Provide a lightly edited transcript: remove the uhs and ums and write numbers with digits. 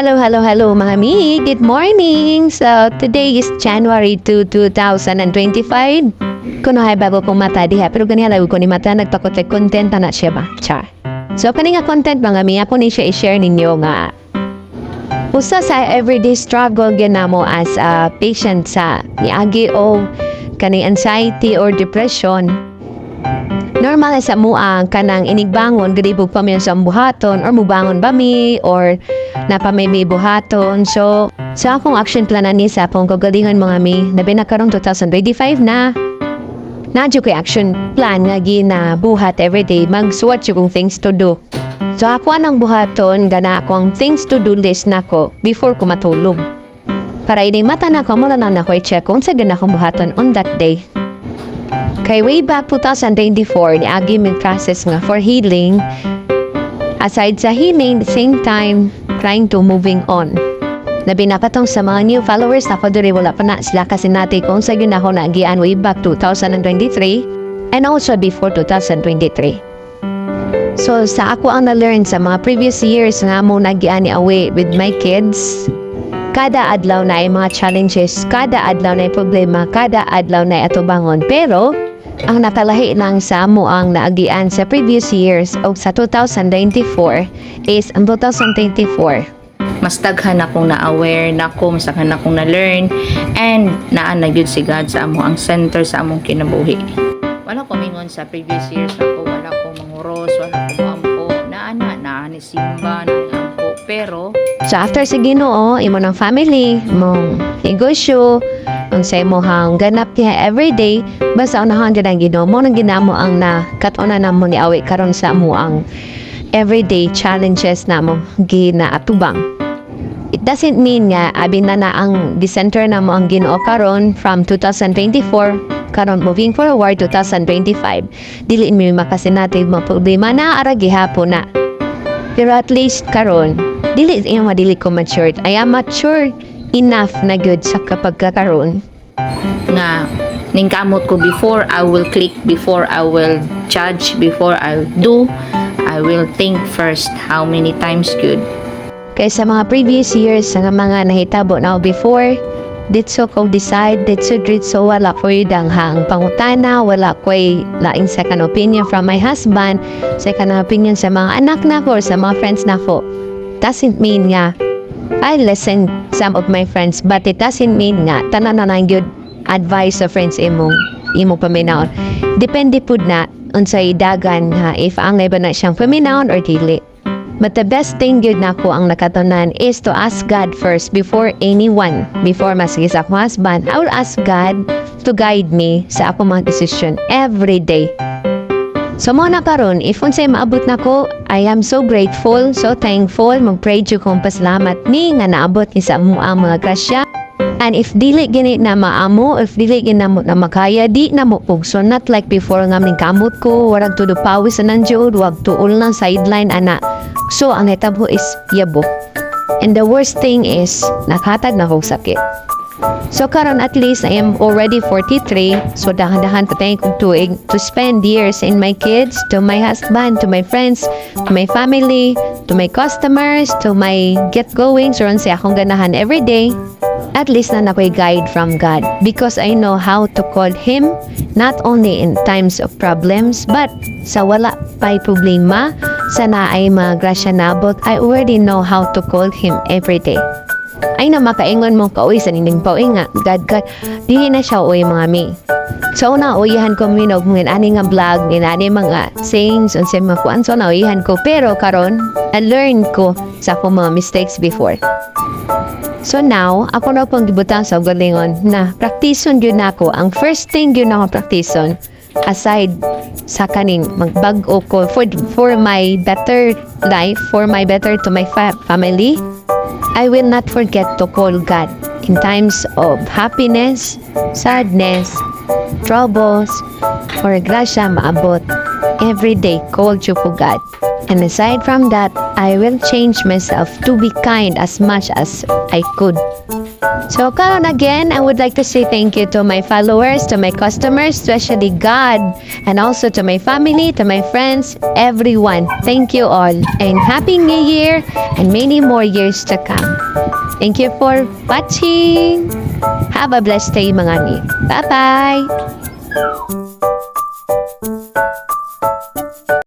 Hello mga mi. Good morning. So, today is January 2, 2025. Kuno hay bago kong mata diha, pero ganyan lang ko ni mata nagpakote content na siya ba? Char. So, kani nga content mga mi, ako ni siya i-share ninyo nga usa sa everyday struggle ginamo as a patient sa niagi o kani anxiety or depression. Normal sa mua kanang inigbangon gidibog pa mi sa buhaton or mubangon ba mi or napamay buhaton. So akong action plan ani sa akong kagalingan mga mi nabi na karong 2025 na nadyo kay action plan nga ginabuhat everyday magsuwat yung things to do. So ako anang buhaton gana akong things to do list nako before ko matulog. Para ining mata na ko mula na ko i-check kung sa gana akong buhaton on that day. Kay way back 2024, niagi may process nga for healing. Aside sa healing, the same time, trying to moving on. Labi na patong sa mga new followers, ako diri wala pa na sila kasi natin kung sa yun ako naagian way back 2023 and also before 2023. So sa ako ang na-learn sa mga previous years nga mo nagian ni away with my kids, kada adlaw na ay mga challenges, kada adlaw na ay problema, kada adlaw na ay atubangon. Pero, ang nakalahi lang sa amo ang naagian sa previous years o sa 2094 is ang 2024. Mas daghan akong na-aware na ko, mas daghan akong na-learn, and naan na gyud si God sa amo ang center sa among kinabuhi. Wala ko mingon sa previous years ako, wala ko manguros, wala ko ampo, naa ni simba, ampo, pero So after sa Ginoo, imo ng family, mong negosyo, unsay mo hang ganap niya everyday, basta unahan dyan ang Ginoo mo nang ginamo ang nakatuna na mo ni awi karon sa mo ang everyday challenges na mo ginaatubang. It doesn't mean nga abin na ang di-center na mo ang Ginoo karon from 2024 karon moving forward 2025. Dili mi makasinatid mo problema na ara gihapon na. Pero at least karon dili ko matured. I am mature enough na good sa kapag kakaroon. Nga, ningkamot ko before I will click, before I will judge, before I do, I will think first how many times good. Kaya sa mga previous years, sa mga nahitabo na before, ditso ko decide, ditso wala ko danghang pangutana, wala ko laing second opinion from my husband, second opinion sa mga anak na ko or sa mga friends na ko. Doesn't mean nga I listen some of my friends, but it doesn't mean nga tanan na good advice sa friends imo paminaon. Depende pud na unsay dagan ha if ang ba na siyang paminaon or dili. But the best thing good nako ang nakatunan is to ask God first before anyone. Before masige sa akong husband, I will ask God to guide me sa akong mga decision every day. So mo na karon, if unsay maabot nako, I am so grateful, so thankful, mag-pray jud kong pasalamat ni nga naabot ni sa amo ang mga grasya. And if dili gini na maamo, if dili gini na makaya, di na mo pugso, not like before nga kamot ko, warag tudo pawis na nandiyon, wag tuol lang sideline ana. So ang hitabo is yabo. And the worst thing is nakatag na kong sakit. So karon at least I am already 43, so dahan-dahan patay kong tuig to spend years in my kids, to my husband, to my friends, to my family, to my customers, to my get-goings, or sa akong ganahan every day. At least na nakoy guide from God because I know how to call Him not only in times of problems but sa wala pa'y problema, sa naay mga grasya nabot, I already know how to call Him every day. Ay na makaingon mo kauwi sa nining pauwi nga God dili na siya uwi mga mi. So na uyihan ko minog ngin ani nga vlog ngin ani mga sayings unsay mga kuan so na uyihan ko pero karon I learn ko sa akong mga mistakes before. So now ako na pong gibutang sa galingon na praktison gyud nako ang first thing gyud nako praktison aside sa kaning magbag-o ko for my better life, for my better to my family. I will not forget to call God in times of happiness, sadness, troubles, or grasya maabot. Every day, call you po God. And aside from that, I will change myself to be kind as much as I could. So, karon again, I would like to say thank you to my followers, to my customers, especially God, and also to my family, to my friends, everyone. Thank you all. And Happy New Year and many more years to come. Thank you for watching. Have a blessed day, mga mi. Bye-bye!